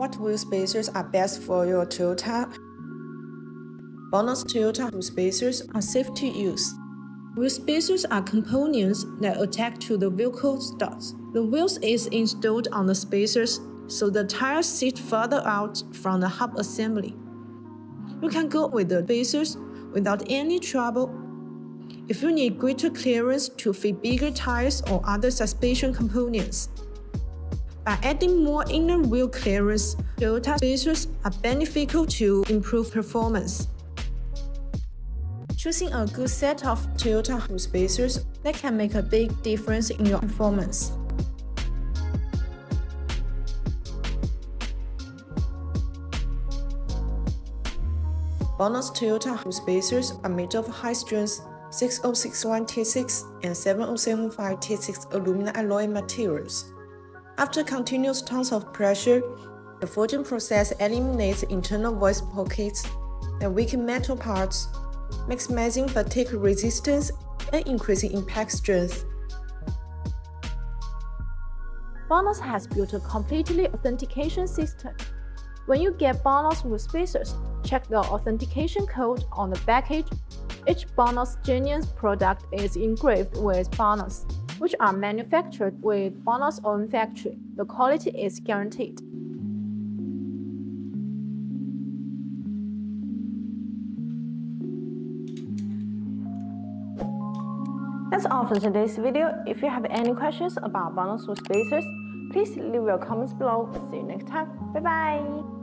What wheel spacers are best for your Toyota? BONOSS Toyota wheel spacers are safe to use. Wheel spacers are components that attach to the vehicle studs. The wheels is installed on the spacers, so the tires sit further out from the hub assembly. You can go with the spacers without any trouble. If you need greater clearance to fit bigger tires or other suspension components. By adding more inner wheel clearance, Toyota spacers are beneficial to improve performance. Choosing a good set of Toyota wheel spacers that can make a big difference in your performance. BONOSS Toyota wheel spacers are made of high-strength 6061 T6 and 7075 T6 aluminum alloy materials. After continuous tons of pressure, the forging process eliminates internal void pockets and weakened metal parts, maximizing fatigue resistance and increasing impact strength. BONOSS has built a completely authentication system. When you get BONOSS wheel spacers, check the authentication code on the package. Each BONOSS Genius product is engraved with BONOSS, which are manufactured with BONOSS' own factory. The quality is guaranteed. That's all for today's video. If you have any questions about BONOSS wheel spacers, please leave your comments below. See you next time. Bye bye.